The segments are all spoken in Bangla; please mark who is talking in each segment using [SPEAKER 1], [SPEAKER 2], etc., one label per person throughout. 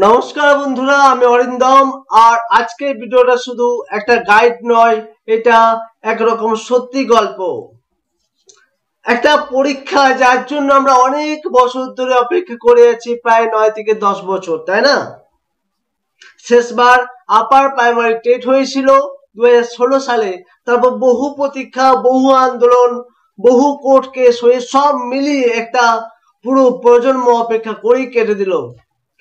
[SPEAKER 1] নমস্কার বন্ধুরা, আমি অরিন্দম। আর আজকের ভিডিওটা শুধু একটা গাইড নয়, এটা একরকম সত্যি গল্প। একটা পরীক্ষা যার জন্য আমরা অনেক বছর ধরে অপেক্ষা করে আছি, প্রায় 9 থেকে 10 বছর, তাই না? শেষবার আপার প্রাইমারি টেট হয়েছিল 2016 সালে। তারপর বহু প্রতীক্ষা, বহু আন্দোলন, বহু কোর্ট কেস হয়ে সব মিলিয়ে একটা পুরো প্রজন্ম অপেক্ষা করেই কেটে দিল।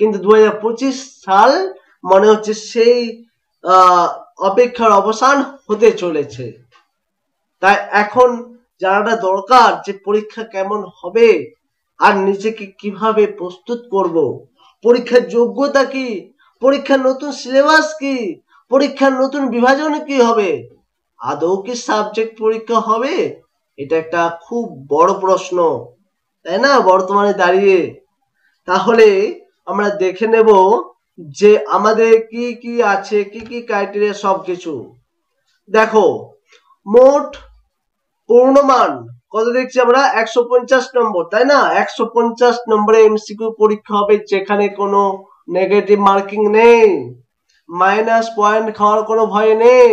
[SPEAKER 1] কিন্তু 2025 সাল মনে হচ্ছে সেই অপেক্ষার অবসান হতে চলেছে। তাই এখন জানাটা দরকার যে পরীক্ষা কেমন হবে আর নিজেকে কিভাবে প্রস্তুত করব, পরীক্ষার যোগ্যতা কি, পরীক্ষার নতুন সিলেবাস কি, পরীক্ষার নতুন বিভাজন কি হবে, আদৌ কি সাবজেক্ট পরীক্ষা হবে? এটা একটা খুব বড় প্রশ্ন, তাই না, বর্তমানে দাঁড়িয়ে। তাহলে আমরা দেখে নেব যে আমাদের কি কি আছে, কি কি ক্রাইটেরিয়া, সবকিছু দেখো। মোট পূর্ণমান কত দেখছি আমরা? 150 নম্বর, তাই না? 150 নম্বরে এমসিকিউ পরীক্ষা হবে, যেখানে কোনো নেগেটিভ মার্কিং নেই, মাইনাস পয়েন্ট খাওয়ার কোনো ভয় নেই।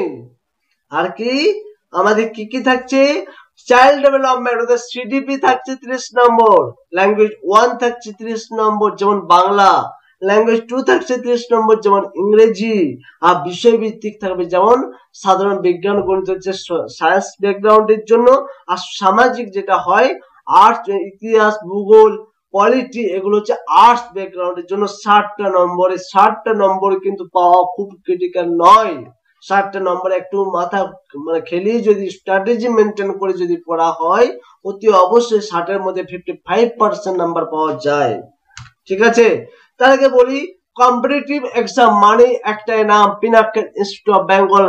[SPEAKER 1] আর কি আমাদের কি কি থাকছে? চাইল্ড ডেভেলপমেন্ট অর্থাৎ সিডিপি থাকছে 30 নম্বর, ল্যাঙ্গুয়েজ 1 থাকছে 30 নম্বর যেমন বাংলা, ল্যাঙ্গুয়েজ 2 থাকছে 30 নম্বর যেমন ইংরেজি, আর বিষয় ভিত্তিক থাকবে যেমন সাধারণ বিজ্ঞান, গণিত হচ্ছে সায়েন্স ব্যাকগ্রাউন্ডের জন্য, আর সামাজিক যেটা হয় আর্টস, ইতিহাস, ভূগোল, পলিটি, এগুলো হচ্ছে আর্টস ব্যাকগ্রাউন্ডের জন্য 60টা নম্বরে। 60টা নম্বরে কিন্তু পাওয়া খুব ক্রিটিক্যাল নয়। 60টা নম্বরে একটু মাথা খেলিয়ে যদি স্ট্র্যাটেজি মেনটেন করে যদি পড়া হয়, অতি অবশ্যই 60-এর মধ্যে 55% নাম্বার পাওয়া যায়। ঠিক আছে, তার আগে বলি কম্পিটিটিভ এক্সাম মানে একটাই নাম, পিনাকেল ইনস্টিটিউট অফ বেঙ্গল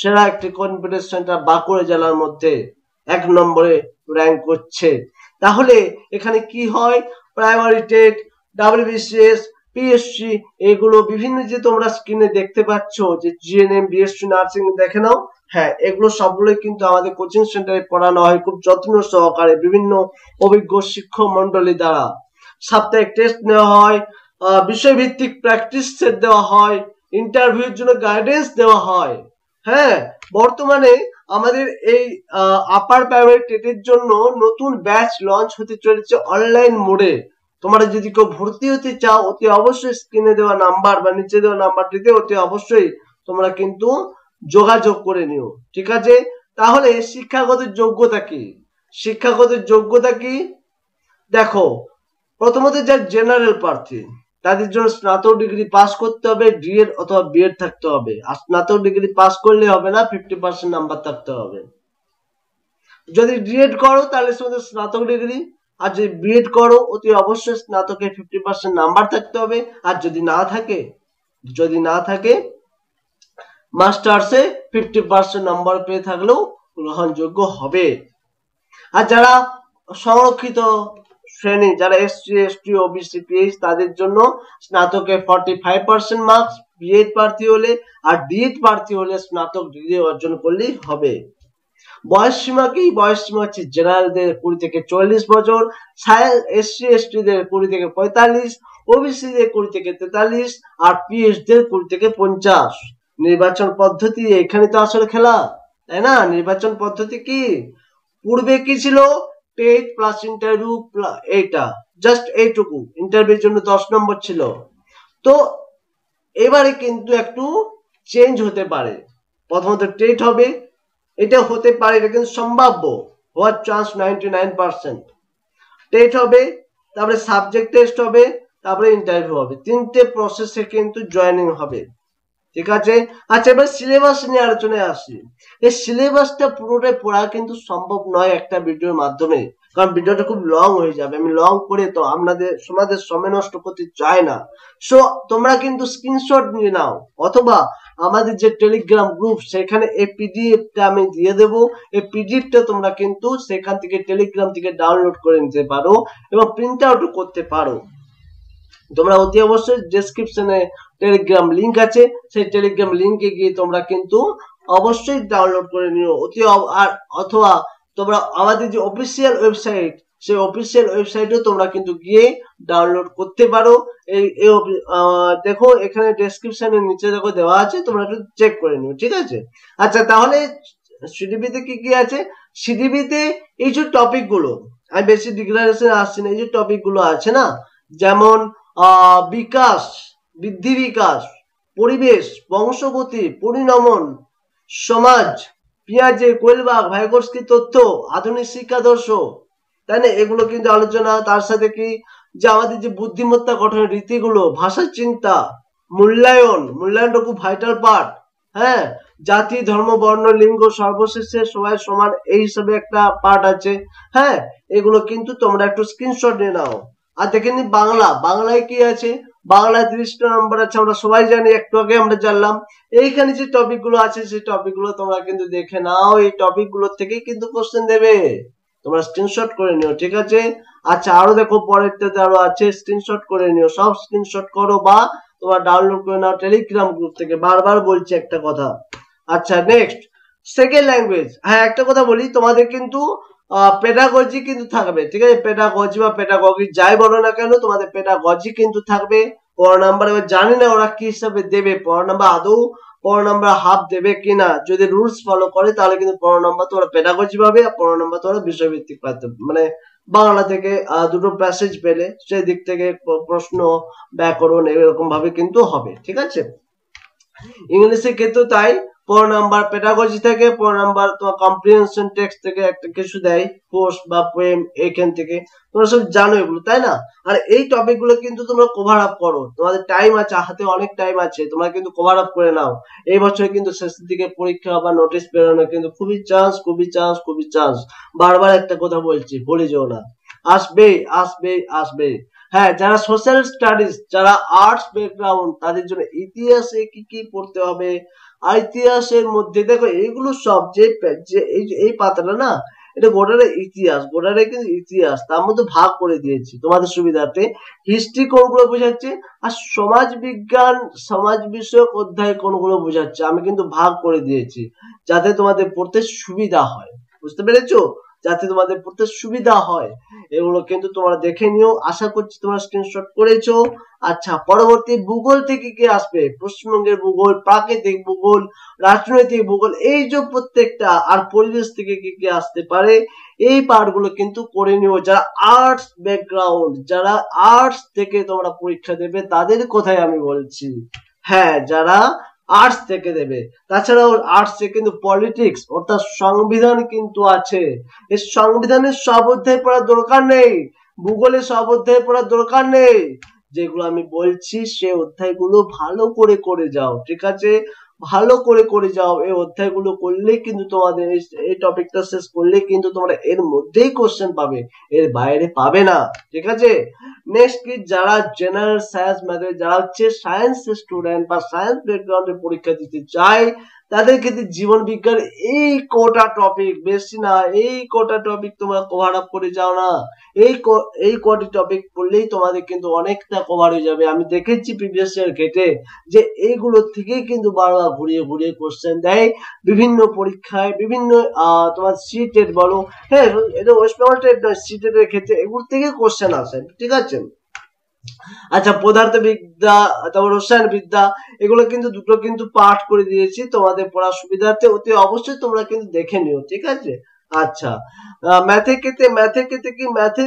[SPEAKER 1] সেরা একটি কম্পিটিশন সেন্টার বাঁকুড়া জেলার মধ্যে 1 নম্বরে র্যাঙ্ক করছে। তাহলে এখানে কি হয়? প্রাইমারি টেট, ডাব্লিউবিসিএস, পিএসসি, এগুলো বিভিন্ন যে তোমরা স্ক্রিনে দেখতে পাচ্ছ, যে জিএনএম, বিএসসি নার্সিং, দেখে নাও। হ্যাঁ, এগুলো সবগুলোই কিন্তু আমাদের কোচিং সেন্টারে পড়ানো হয় খুব যত্ন সহকারে, বিভিন্ন অভিজ্ঞ শিক্ষক মন্ডলী দ্বারা। সাপ্তাহিক টেস্ট নেওয়া হয়, বিষয়ভিত্তিক প্র্যাকটিস সেট দেওয়া হয়, ইন্টারভিউর জন্য গাইডেন্স দেওয়া হয়। হ্যাঁ, বর্তমানে আমাদের এই আপার প্রাইমারি টেটের জন্য নতুন ব্যাচ লঞ্চ হতে চলেছে অনলাইন মোডে। তোমরা যদি কেউ ভর্তি হতে চাও, অতি অবশ্যই স্ক্রিনে দেওয়া নাম্বার বা নিচে দেওয়া নাম্বারটিতে অতি অবশ্যই তোমরা কিন্তু যোগাযোগ করে নিও। ঠিক আছে, তাহলে শিক্ষাগত যোগ্যতা কি? শিক্ষাগত যোগ্যতা কি দেখো, প্রথমত যারা জেনারেল প্রার্থী তাদের জন্য স্নাতক ডিগ্রি পাস করতে হবে, ডিএড অথবা বিএড থাকতে হবে। আর স্নাতক ডিগ্রি পাস করলে হবে না, 50% নাম্বার থাকতে হবে। যদি ডিএড করো তাহলে শুধু স্নাতক ডিগ্রি, আর যদি বিএড করো অতি অবশ্যই স্নাতকে 50% নাম্বার থাকতে হবে। আর যদি না থাকে মাস্টার্সে 50% নাম্বার পেয়ে থাকলেও গ্রহণযোগ্য হবে। আর যারা সংরক্ষিত শ্রেণী, যারা এসসি, এসটি, ওবিসি, পিএইচ, তাদের জন্য স্নাতকে 45% মার্কস, বিএড প্রার্থী হলে, আর ডিএড প্রার্থী হলে স্নাতক ডিগ্রি অর্জন করলেই হবে। বয়স সীমা কি? বয়স সীমা হচ্ছে জেনারেলদের 20 থেকে 40 বছর, এসসি এসটিদের 20 থেকে 45, ওবিসিদের 20 থেকে 43, আর পিএইচদের 20 থেকে 50। নির্বাচন পদ্ধতি এখানে তো আসলে খেলা, তাই না? নির্বাচন পদ্ধতি কি? পূর্বে কি ছিল? টেট প্লাস ইন্টারভিউ, এইটা জাস্ট এইটুকু, ইন্টারভিউর জন্য 10 নম্বর ছিল। তো এবারে কিন্তু একটু চেঞ্জ হতে পারে। প্রথমত টেট হবে, এটা হতে পারে, এটা কিন্তু সম্ভাব্য, হওয়ার চান্স 99%। টেট হবে, তারপরে সাবজেক্ট টেস্ট হবে, তারপরে ইন্টারভিউ হবে। 3টে প্রসেসে কিন্তু জয়েনিং হবে। ঠিক আছে, আচ্ছা এবার সিলেবাস নিয়ে আলোচনায় আসি। এই সিলেবাসটা পুরোটাই পড়া কিন্তু সম্ভব নয় একটা ভিডিওর মাধ্যমে, কারণ ভিডিওটা খুব লং হয়ে যাবে। আমি লং করে তো তোমাদের সময় নষ্ট করতে চাই না। সো তোমরা কিন্তু স্ক্রিনশট নিয়ে নাও, অথবা আমাদের যে টেলিগ্রাম গ্রুপ, সেখানে এই পিডিএফটা আমি দিয়ে দেবো। এই পিডিএফটা তোমরা কিন্তু সেখান থেকে টেলিগ্রাম থেকে ডাউনলোড করে নিতে পারো এবং প্রিন্ট আউট করতে পারো। তোমরা অতি অবশ্যই ডেসক্রিপশনে টেলিগ্রাম লিংক আছে, সেই টেলিগ্রাম লিংকে গিয়ে তোমরা কিন্তু অবশ্যই ডাউনলোড করে নিও। অথবা তোমরা আমাদের যে অফিসিয়াল ওয়েবসাইট সেই অফিসিয়াল ওয়েবসাইটেও তোমরা কিন্তু গিয়ে ডাউনলোড করতে পারো। এই দেখো এখানে ডেসক্রিপশনের নিচে দেখো দেওয়া আছে, তোমরা একটু চেক করে নিও, ঠিক আছে। আচ্ছা তাহলে সিডিপিতে কি কি আছে? সিডিপিতে এই যে টপিক গুলো, আমি বেশি ডিক্লারেশন আসছি না, এই যে টপিক গুলো আছে না, যেমন বিকাশ, বৃদ্ধি বিকাশ, পরিবেশ, বংশগতি, পরিণমন, সমাজ, পিয়াজে, কোয়েলবাগ, ভাইগোটস্কি তথ্য, আধুনিক শিক্ষাদর্শ, তাই না, এগুলো কিন্তু আলোচনা। তার সাথে কি যে আমাদের যে বুদ্ধিমত্তা গঠনের রীতিগুলো, ভাষা চিন্তা, মূল্যায়নটা খুব ভাইটাল পার্ট। হ্যাঁ, জাতি, ধর্ম, বর্ণ, লিঙ্গ, সর্বশেষে সবাই সমান, এই হিসাবে একটা পার্ট আছে। হ্যাঁ, এগুলো কিন্তু তোমরা একটু স্ক্রিনশট নিয়ে নাও। আর দেখে নি বাংলায় কি আছে? বাংলায় 30টা নম্বর আছে, আমরা সবাই জানি, একটু আগে আমরা জানলাম। এইখানে যে টপিক গুলো আছে সেই টপিক গুলো তোমরা কিন্তু দেখে নাও, এই টপিক গুলো থেকেই কিন্তু কোশ্চেন দেবে, তোমরা স্ক্রিনশট করে নিও, ঠিক আছে। আচ্ছা আরো দেখো পরেরটাতে আরো আছে, স্ক্রিনশট করে নিও, সব স্ক্রিনশট করো বা তোমরা ডাউনলোড করে নাও টেলিগ্রাম গ্রুপ থেকে, বারবার বলছি একটা কথা। আচ্ছা নেক্সট, সেকেন্ড ল্যাঙ্গুয়েজ। হ্যাঁ একটা কথা বলি, তোমাদের কিন্তু পেডাগজি কিন্তু থাকবে, ঠিক আছে, পেডাগজি বা পেডাগজি যাই বলো না কেন, তোমাদের পেডাগজি কিন্তু থাকবে। 15 নাম্বার, এবার জানি না ওরা কি হিসাবে দেবে, 15 নাম্বার আদৌ 15 নাম্বার হাফ দেবে কিনা, যদি রুলস ফলো করে তাহলে কিন্তু 15 নাম্বার তোমরা পেডাগজি পাবে, আর 15 নাম্বার তোমরা বিষয়ভিত্তিক পাবে, মানে বাংলা থেকে দুটো প্যাসেজ পেলে সেই দিক থেকে প্রশ্ন, ব্যাকরণ এরকম ভাবে কিন্তু হবে, ঠিক আছে। ইংলিশের ক্ষেত্রে তাই, 15 নাম্বার পেডাগজি থেকে, 15 নাম্বার তোমার কম্প্রিহেনশন টেক্সট থেকে একটা কিছু দেয়, পোস্ট বা পোয়েম, এইখান থেকে তোমরা সব জানো এগুলো, তাই না। আর এই টপিক গুলো কিন্তু তোমরা কভার আপ করো, তোমাদের টাইম আছে, হাতে অনেক টাইম আছে, তোমরা কিন্তু কভার আপ করে নাও। এই বছর কিন্তু শেষের দিকে পরীক্ষা বা নোটিশ বেরোনো কিন্তু খুবই চান্স। বারবার একটা কথা বলছি, ভুলে যেও না, আসবে। হ্যাঁ, যারা সোশ্যাল স্টাডিজ, যারা আর্টস ব্যাকগ্রাউন্ড, তাদের জন্য ইতিহাসে কি কি পড়তে হবে, ইতিহাসের মধ্যে দেখো এইগুলো সব যে এই পাতাটা না, এটা গোটাটাই কিন্তু ইতিহাস, তার মধ্যে ভাগ করে দিয়েছি তোমাদের সুবিধার্থে। হিস্ট্রি কোনগুলো বোঝাচ্ছে, আর সমাজ বিষয়ক অধ্যায় কোনগুলো বোঝাচ্ছে, আমি কিন্তু ভাগ করে দিয়েছি যাতে তোমাদের পড়তে সুবিধা হয়, বুঝতে পেরেছো, যাতে তোমাদের পড়তে সুবিধা হয়। এগুলো কিন্তু তোমরা দেখে নিও, আশা করছি তোমরা স্ক্রিনশট করেছো। আচ্ছা পরবর্তী ভূগোল থেকে কি আসবে, পশ্চিমবঙ্গের ভূগোল, প্রাকৃতিক ভূগোল, রাজনৈতিক ভূগোল, এই যে প্রত্যেকটা, আর পরিবেশ থেকে কি কি আসতে পারে, এই পার্টগুলো কিন্তু করে নিও। যারা আর্টস ব্যাকগ্রাউন্ড, যারা আর্টস থেকে তোমরা পরীক্ষা দেবে তাদের কথাই আমি বলছি, হ্যাঁ যারা আর্টস থেকে দেবে। তাছাড়াও আর্টসে কিন্তু পলিটিক্স অর্থাৎ সংবিধান কিন্তু আছে, এই সংবিধানের সব অধ্যায় পড়ার দরকার নেই, ভূগোলে সব অধ্যায় পড়ার দরকার নেই, যেগুলো আমি বলছি সে অধ্যায়গুলো ভালো করে যাও, ঠিক আছে, ভালো করে যাও। এই অধ্যায়গুলো করলে কিন্তু তোমাদের এই টপিকটা শেষ করলে কিন্তু তোমরা এর মধ্যেই কোশ্চেন পাবে, এর বাইরে পাবে না, ঠিক আছে। নেক্সট কি, যারা জেনারেল সায়েন্স ম্যাথে, যারা হচ্ছে সায়েন্স স্টুডেন্ট বা সায়েন্স ব্যাকগ্রাউন্ডে পরীক্ষা দিতে চায়, তাদের ক্ষেত্রে জীবন বিজ্ঞান এই কোটা টপিক, বেশি না, এই কোটা টপিক তোমরা কভার আপ করে যাও না, এই কটি টপিক পড়লেই তোমাদের কিন্তু অনেকটা কভার হয়ে যাবে। আমি দেখেছি প্রিভিয়াস ইয়ার ঘেটে যে এইগুলো থেকেই কিন্তু বারবার ঘুরিয়ে কোশ্চেন দেয় বিভিন্ন পরীক্ষায়, বিভিন্ন তোমার সিটেট বলো, হ্যাঁ এটা ওয়েস্ট বেঙ্গল টেট নয়, সিটেট এর ক্ষেত্রে এগুলো থেকে কোশ্চেন আসে, ঠিক আছে। আচ্ছা পদার্থবিদ্যা, তারপর রসায়ন বিদ্যা, এগুলো কিন্তু দুটো কিন্তু পাঠ করে দিয়েছি তোমাদের পড়ার সুবিধার্থে, অতি অবশ্যই তোমরা কিন্তু দেখে নিও, ঠিক আছে। আচ্ছা ম্যাথের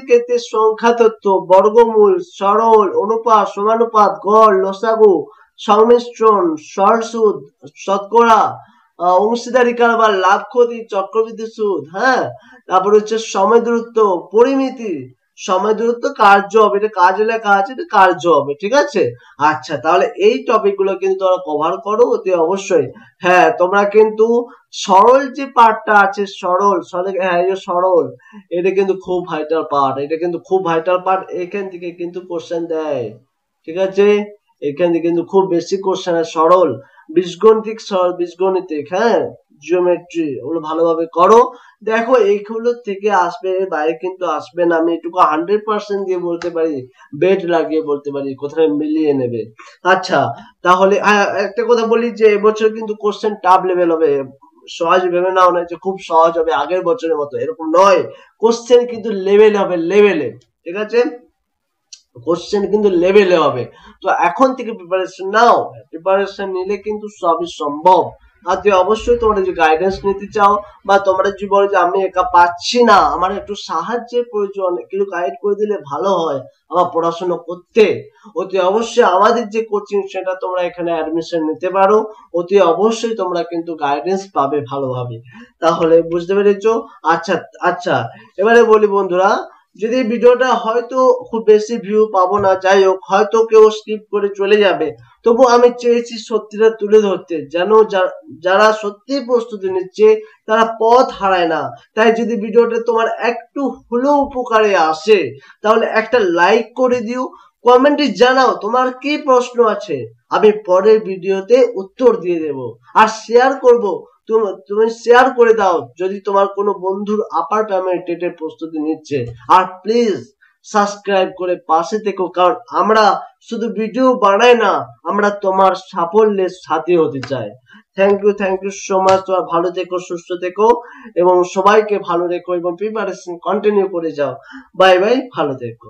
[SPEAKER 1] ক্ষেত্রে সংখ্যা তত্ত্ব, বর্গমূল, সরল, অনুপাত, সমানুপাত, গড়, লসাগু, সংমিশ্রণ, সরলসুদ, শতকরা, অংশীদারি কারবার, লাভ ক্ষতি, চক্রবৃদ্ধি সুদ, হ্যাঁ, তারপর হচ্ছে সময় দূরত্ব, পরিমিতি, সময় দূরত্ব কার্য হবে, এটা কাজে লেখা আছে, এটা কার্য হবে, ঠিক আছে। আচ্ছা তাহলে এই টপিক গুলো কিন্তু তোমরা কভার করো অতি অবশ্যই। হ্যাঁ তোমরা কিন্তু সরল যে পার্টটা আছে, সরল, এটা কিন্তু খুব ভাইটাল পার্ট, এখান থেকে কিন্তু কোশ্চেন দেয়, ঠিক আছে, এখান থেকে কিন্তু খুব বেশি কোশ্চেন সরল, বীজগণিতিক, হ্যাঁ, জিওমেট্রি, ওগুলো ভালোভাবে করো। দেখো এইগুলো থেকে আসবে, এর বাইরে কিন্তু আসবে না, আমি এটুকু 100% দিয়ে বলতে পারি, বেড লাগিয়ে বলতে পারি, কোথায় মিলিয়ে নেবে। আচ্ছা তাহলে একটা কথা বলি যে এবছর কিন্তু কোশ্চেন টাফ লেভেল হবে, সহজ ভেবে নাও না যে খুব সহজ হবে আগের বছরের মতো, এরকম নয়। কোশ্চেন কিন্তু লেভেলে হবে, লেভেলে, ঠিক আছে, কোশ্চেন কিন্তু লেভেলে হবে। তো এখন থেকে প্রিপারেশন নাও, প্রিপারেশন নিলে কিন্তু সবই সম্ভব। আর তুই অবশ্যই তোমরা যে গাইডেন্স নিতে চাও বা তোমরা যদি বলো যে আমি একা পাচ্ছি না, আমার একটু সাহায্যের প্রয়োজন, একটু গাইড করে দিলে ভালো হয় আমার পড়াশোনা করতে, অতি অবশ্যই আমাদের যে কোচিং সেটা তোমরা এখানে অ্যাডমিশন নিতে পারো। অতি অবশ্যই তোমরা কিন্তু গাইডেন্স পাবে ভালোভাবে। তাহলে বুঝতে পেরেছো? আচ্ছা আচ্ছা, এবারে বলি বন্ধুরা, যদি ভিডিওটা হয়তো খুব বেশি ভিউ পাবো না, যাই হোক, হয়তো কেউ স্কিপ করে চলে যাবে, তবু আমি চেয়েছি সত্যিটা তুলে ধরতে, যেন যারা সত্যি প্রস্তুতি নিচ্ছে তারা পথ হারায় না। তাই যদি ভিডিওটা তোমার একটু হলেও উপকারে আসে তাহলে একটা লাইক করে দিও, কমেন্টে জানাও তোমার কি প্রশ্ন আছে, আমি পরের ভিডিওতে উত্তর দিয়ে দেব। আর শেয়ার করব, তুমি শেয়ার করে দাও যদি তোমার কোনো বন্ধুর আপার প্রাইমারি টেটের প্রস্তুতি নিচ্ছে। আর প্লিজ সাবস্ক্রাইব করে পাশে থেকো, কারণ আমরা শুধু ভিডিও বানাই না, আমরা তোমার সাফল্যের সাথী হতে চাই। Thank you so much. তোমার ভালো থেকো, সুস্থ থেকো এবং সবাইকে ভালো রেখো এবং প্রিপারেশন কন্টিনিউ করে যাও। বাই বাই, ভালো থেকো।